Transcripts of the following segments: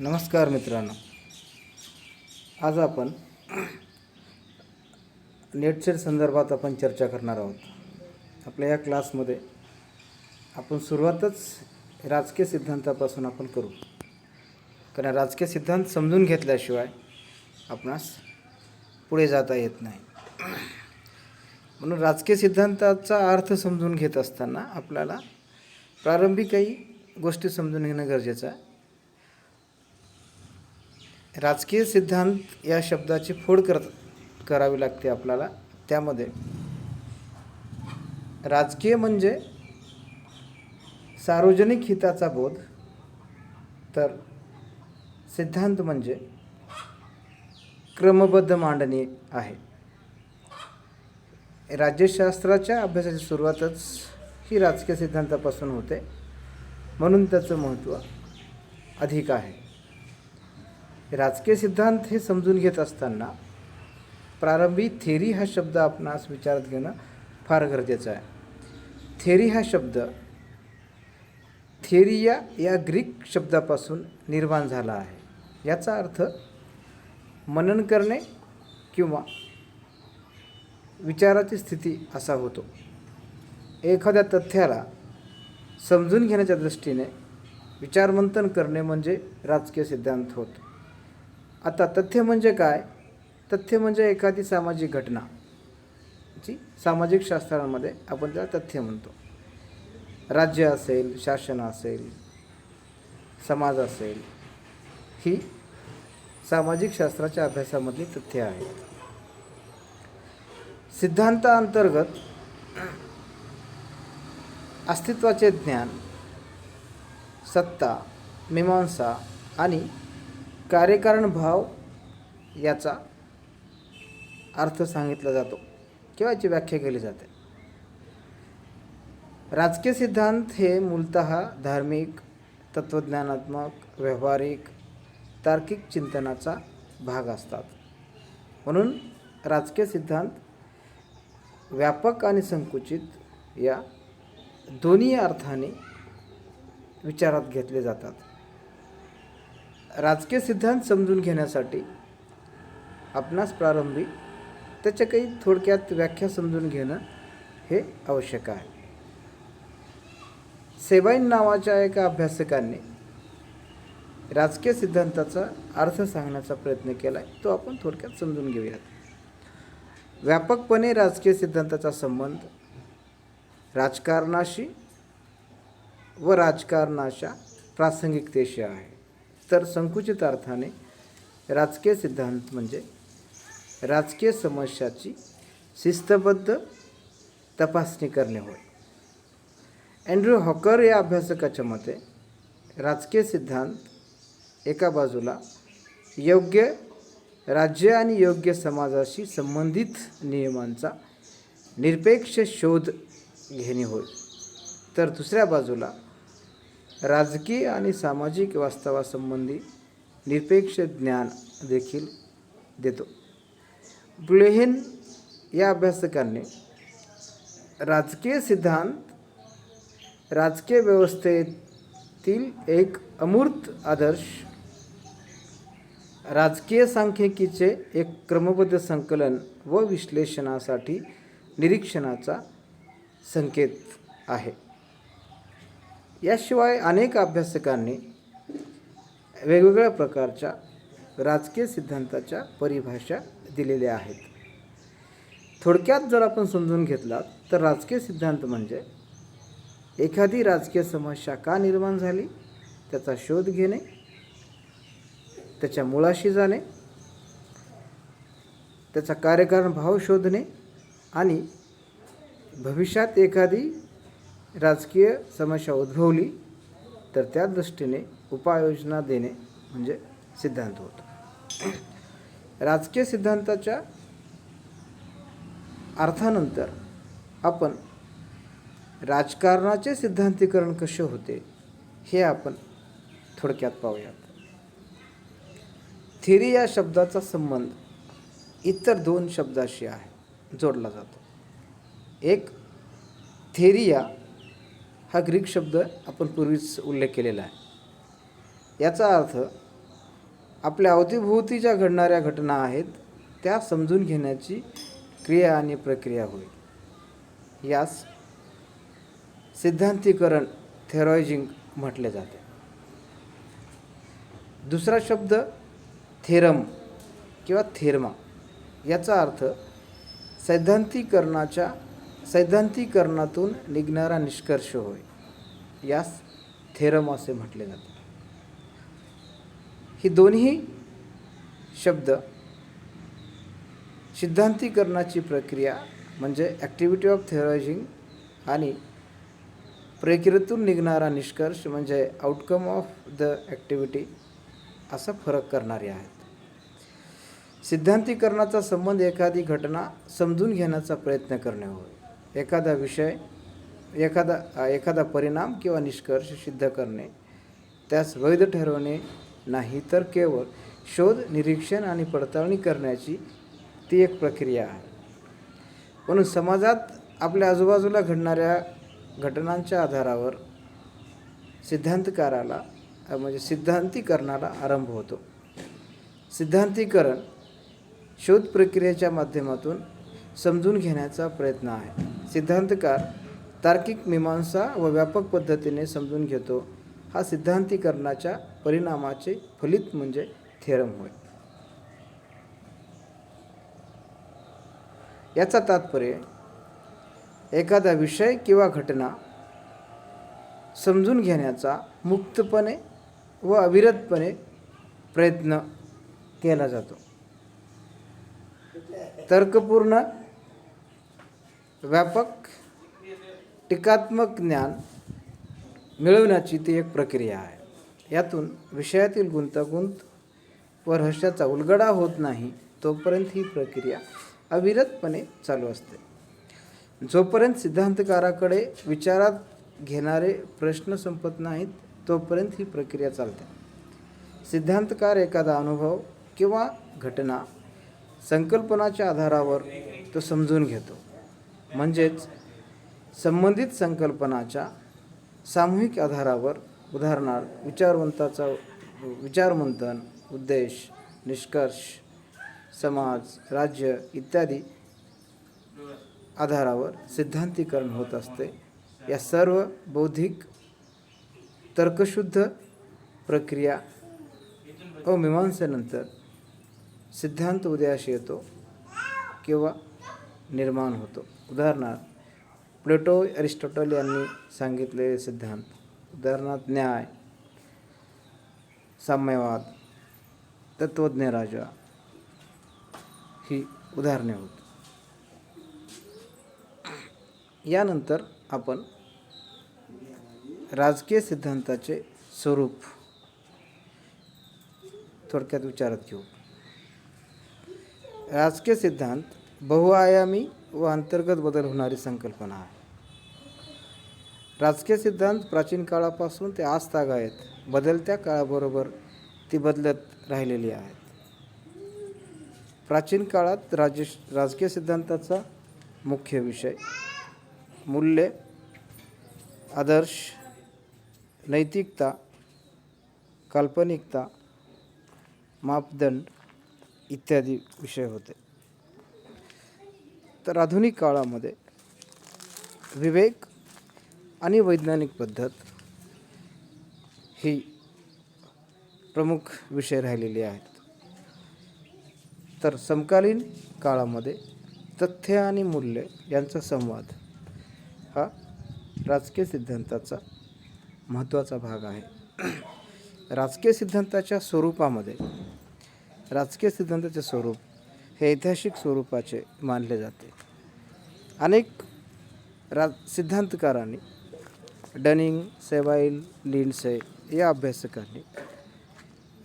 नमस्कार मित्रांनो. आज आपण नेटसेट संदर्भात आपण चर्चा करणार आहोत. आपल्या या क्लासमध्ये आपण सुरुवातच राजकीय सिद्धांतापासून आपण करू, कारण राजकीय सिद्धांत समजून घेतल्याशिवाय आपणास पुढे जाता येत नाही. म्हणून राजकीय सिद्धांताचा अर्थ समजून घेत असताना आपल्याला प्रारंभी काही गोष्टी समजून घेणं गरजेचं आहे. राजकीय सिद्धांत या शब्दाची फोड करावी लागते आपल्याला. त्यामध्ये राजकीय म्हणजे सार्वजनिक हिताचा बोध, तर सिद्धांत म्हणजे क्रमबद्ध मांडणी आहे. राज्यशास्त्राच्या अभ्यासाची सुरुवातच ही राजकीय सिद्धांतापासून होते, म्हणून त्याचं महत्त्व अधिक आहे. राजकीय सिद्धांत हे समजून घेत असताना प्रारंभी थेरी हा शब्द आपणास विचारात घेणं फार गरजेचं आहे. थेरी हा शब्द थेरिया या ग्रीक शब्दापासून निर्माण झाला आहे. याचा अर्थ मनन करणे किंवा विचाराची स्थिती असा होतो. एखाद्या तथ्याला समजून घेण्याच्या दृष्टीने विचारमंथन करणे म्हणजे राजकीय सिद्धांत होतो. आता तथ्य म्हणजे काय? तथ्य म्हणजे एखादी सामाजिक घटना, जी सामाजिक शास्त्रांमध्ये आपण त्याला तथ्य म्हणतो. राज्य असेल, शासन असेल, समाज असेल, ही सामाजिक शास्त्राच्या अभ्यासामधली तथ्य आहेत. सिद्धांताअंतर्गत अस्तित्वाचे ज्ञान, सत्ता, मीमांसा आणि कार्यकारण भाव याचा अर्थ सांगितला जातो किंवा याची व्याख्या केली जाते. राजकीय सिद्धांत हे मूलतः धार्मिक, तत्त्वज्ञानात्मक, व्यावहारिक, तार्किक चिंतनाचा भाग असतात. म्हणून राजकीय सिद्धांत व्यापक आणि संकुचित या दोन्ही अर्थाने विचारात घेतले जातात. राजकीय सिद्धांत समजून घेण्यासाठी आपणास प्रारंभी त्याच्या काही थोडक्यात व्याख्या समजून घेणं हे आवश्यक आहे. सेबाइन नावाच्या एका अभ्यासकांनी राजकीय सिद्धांताचा अर्थ सांगण्याचा प्रयत्न केला आहे. तो आपण थोडक्यात समजून घेऊयात. व्यापकपणे राजकीय सिद्धांताचा संबंध राजकारणाशी व राजकारणाच्या प्रासंगिकतेशी आहे. तर संकुचित अर्थाने राजकीय सिद्धांत म्हणजे राजकीय समस्याची शिस्तबद्ध तपासणी करणे होय. अँड्र्यू हॉकर या अभ्यासकाच्या मते राजकीय सिद्धांत एका बाजूला योग्य राज्य आणि योग्य समाजाशी संबंधित नियमांचा निरपेक्ष शोध घेणे होय, तर दुसऱ्या बाजूला राजकीय आणि सामाजिक वास्तवासंबंधी निरपेक्ष ज्ञान देखील देतो. ब्लेहेन या अभ्यासकांनी राजकीय सिद्धांत राजकीय व्यवस्थेतील एक अमूर्त आदर्श, राजकीय सांख्यिकीचे एक क्रमबद्ध संकलन व विश्लेषणासाठी निरीक्षणाचा संकेत आहे. याशिवाय अनेक अभ्यासकांनी वेगवेगळ्या प्रकारच्या राजकीय सिद्धांताच्या परिभाषा दिलेल्या आहेत. थोडक्यात जर आपण समजून घेतला तर राजकीय सिद्धांत म्हणजे एखादी राजकीय समस्या का निर्माण झाली त्याचा शोध घेणे, त्याच्या मुळाशी जाणे, त्याचा कार्यकारण भाव शोधणे आणि भविष्यात एखादी राजकीय समस्या उद्भवली तर त्या दृष्टीने उपाययोजना देणे म्हणजे सिद्धांत होतो. राजकीय सिद्धांताच्या अर्थानंतर आपण राजकारणाचे सिद्धांतीकरण कसे होते हे आपण थोडक्यात पाहूयात. थेरी या शब्दाचा संबंध इतर दोन शब्दाशी आहे, जोडला जातो. एक थेरिया हा ग्रीक शब्द आपण पूर्वीच उल्लेख केलेला आहे. याचा अर्थ आपल्या अवतीभोवती ज्या घडणाऱ्या घटना आहेत त्या समजून घेण्याची क्रिया आणि प्रक्रिया होय. यास सिद्धांतीकरण थेरॉयझिंग म्हटले जाते. दुसरा शब्द थेरम किंवा थेरमा याचा अर्थ सैद्धांतिकरणातून निघणारा निष्कर्ष होय. यास थेरम असे म्हटले जाते. ही दोन्ही शब्द सिद्धांतीकरणाची प्रक्रिया म्हणजे ॲक्टिव्हिटी ऑफ थेरॉयझिंग आणि प्रक्रियेतून निघणारा निष्कर्ष म्हणजे आउटकम ऑफ द ॲक्टिव्हिटी असा फरक करणारे आहेत. सिद्धांतीकरणाचा संबंध एखादी घटना समजून घेण्याचा प्रयत्न करणे होय. एखादा विषय, एखादा परिणाम किंवा निष्कर्ष सिद्ध करणे, त्यास वैध ठरवणे नाही, तर केवळ शोध, निरीक्षण आणि पडताळणी करण्याची ती एक प्रक्रिया आहे. म्हणून समाजात आपल्या आजूबाजूला घडणाऱ्या घटनांच्या आधारावर सिद्धांतीकरणाला आरंभ होतो. सिद्धांतीकरण शोध प्रक्रियेच्या माध्यमातून समजून घेण्याचा प्रयत्न आहे. सिद्धांतकार तार्किक मीमांसा व व्यापक पद्धतीने समजून घेतो. हा सिद्धांतीकरणाच्या परिणामाचे फलित म्हणजे थेरम होय. याचा तात्पर्य एखादा विषय किंवा घटना समजून घेण्याचा मुक्तपणे व अविरतपणे प्रयत्न केला जातो. तर्कपूर्ण, व्यापक, टीकात्मक ज्ञान मिळवण्याची ती एक प्रक्रिया आहे. यातून विषयातील गुंतागुंत व रहस्याचा उलगडा होत नाही तोपर्यंत ही प्रक्रिया अविरतपणे चालू असते. जोपर्यंत सिद्धांतकाराकडे विचारात घेणारे प्रश्न संपत नाहीत तोपर्यंत ही प्रक्रिया चालते. सिद्धांतकार एखादा अनुभव किंवा घटना संकल्पनाच्या आधारावर तो समजून घेतो. म्हणजेच संबंधित संकल्पनाच्या सामूहिक आधारावर, उदाहरणार्थ विचारमंथन, उद्देश, निष्कर्ष, समाज, राज्य इत्यादी आधारावर सिद्धांतीकरण होत असते. या सर्व बौद्धिक तर्कशुद्ध प्रक्रिया व मीमांसेनंतर सिद्धांत उदयास येतो किंवा निर्माण होतो. उदाहरणार्थ प्लेटो, अरिस्टॉटल यांनी सांगितलेले सिद्धांत, उदाहरणार्थ न्याय, साम्यवाद, तत्वज्ञ राजा ही उदाहरणे होत. यानंतर आपण राजकीय सिद्धांताचे स्वरूप थोडक्यात विचारात घेऊ. राजकीय सिद्धांत बहुआयामी व अंतर्गत बदल होणारी संकल्पना आहे. राजकीय सिद्धांत प्राचीन काळापासून ते आजतागायत बदलत्या काळाबरोबर ती बदलत राहिलेली आहेत. प्राचीन काळात राजकीय सिद्धांताचा मुख्य विषय मूल्ये, आदर्श, नैतिकता, काल्पनिकता, मापदंड इत्यादी विषय होते. तर आधुनिक काळामध्ये विवेक आणि वैज्ञानिक पद्धत ही प्रमुख विषय राहिलेले आहेत. तर समकालीन काळामध्ये तथ्य आणि मूल्य यांचा संवाद हा राजकीय सिद्धांताचा महत्त्वाचा भाग आहे. राजकीय सिद्धांताच्या स्वरूप हे ऐतिहासिक स्वरूपाचे मानले जाते. अनेक सिद्धांतकारांनी, डनिंग, सेवाईल, लिंडसे या अभ्यासकांनी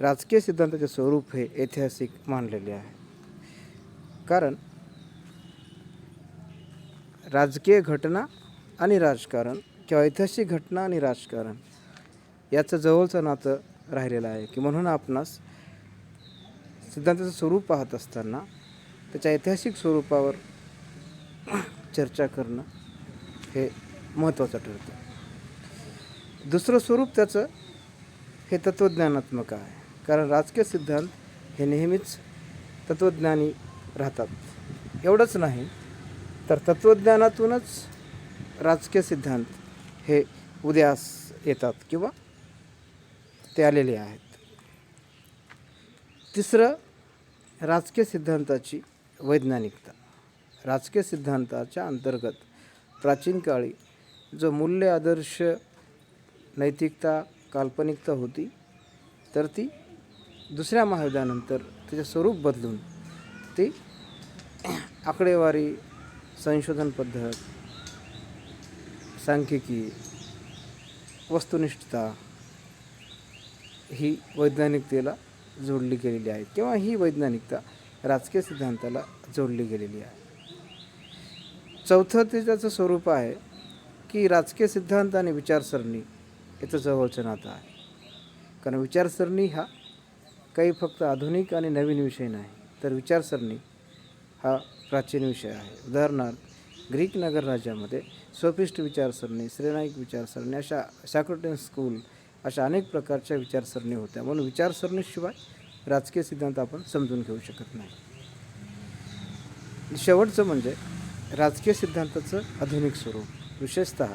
राजकीय सिद्धांताचे स्वरूप हे ऐतिहासिक मानलेले आहे. कारण राजकीय घटना आणि राजकारण किंवा ऐतिहासिक घटना आणि राजकारण याचं जवळचं नातं राहिलेलं आहे की म्हणून आपणास सिद्धांताचं स्वरूप पाहत असताना त्याच्या ऐतिहासिक स्वरूपावर चर्चा करणं हे महत्त्वाचं ठरतं. दुसरं स्वरूप त्याचं हे तत्त्वज्ञानात्मक आहे. कारण राजकीय सिद्धांत हे नेहमीच तत्त्वज्ञानी राहतात. एवढंच नाही तर तत्त्वज्ञानातूनच राजकीय सिद्धांत हे उदयास येतात किंवा ते आलेले आहेत. तिसरं, राजकीय सिद्धांताची वैज्ञानिकता. राजकीय सिद्धांताच्या अंतर्गत प्राचीन काळी जो मूल्य, आदर्श, नैतिकता, काल्पनिकता होती, तर ती दुसऱ्या महायुद्धानंतर त्याचे स्वरूप बदलून ती आकडेवारी, संशोधन पद्धत, सांख्यिकी, वस्तुनिष्ठता ही वैज्ञानिकतेला जोडली गेलेली आहे किंवा ही वैज्ञानिकता राजकीय सिद्धांताला जोडली गेलेली आहे. चौथं ते त्याचं स्वरूप आहे की राजकीय सिद्धांत आणि विचारसरणी याचं जवळचं नातं आहे. कारण विचारसरणी हा काही फक्त आधुनिक आणि नवीन विषय नाही, तर विचारसरणी हा प्राचीन विषय आहे. उदाहरणार्थ ग्रीक नगर राज्यामध्ये सोफिस्ट विचारसरणी, सिरेनाईक विचारसरणी, अशा सॉक्रेटिस स्कूल, अशा अनेक प्रकारच्या विचारसरणी होत्या. म्हणून विचारसरणीशिवाय राजकीय सिद्धांत आपण समजून घेऊ शकत नाही. शेवटचं म्हणजे राजकीय सिद्धांताचं आधुनिक स्वरूप. विशेषतः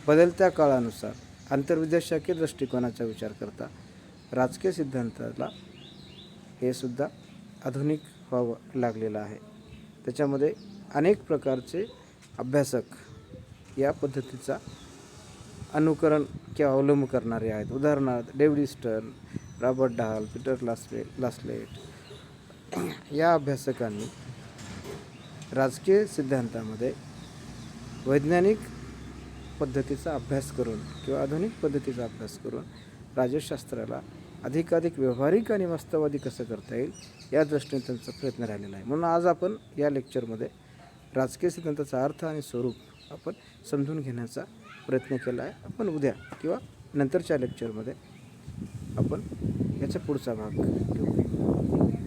बदलत्या काळानुसार आंतरविद्याशाखीय दृष्टिकोनाचा विचार करता राजकीय सिद्धांताला हे सुद्धा आधुनिक व्हावं लागलेलं आहे. त्याच्यामध्ये अनेक प्रकारचे अभ्यासक या पद्धतीचा अनुकरण किंवा अवलंब करणारे आहेत. उदाहरणार्थ David Easton, Robert Dahl, Peter Laslett या अभ्यासकांनी राजकीय सिद्धांतामध्ये वैज्ञानिक पद्धतीचा अभ्यास करून किंवा आधुनिक पद्धतीचा अभ्यास करून राज्यशास्त्राला अधिकाधिक व्यावहारिक आणि वास्तववादी कसं करता येईल या दृष्टीने त्यांचा प्रयत्न राहिलेला आहे. म्हणून आज आपण या लेक्चरमध्ये राजकीय सिद्धांताचा अर्थ आणि स्वरूप आपण समजून घेण्याचा प्रयत्न केला आहे. आपण उद्या किंवा नंतरच्या लेक्चरमध्ये आपण याचा पुढचा भाग घेऊ.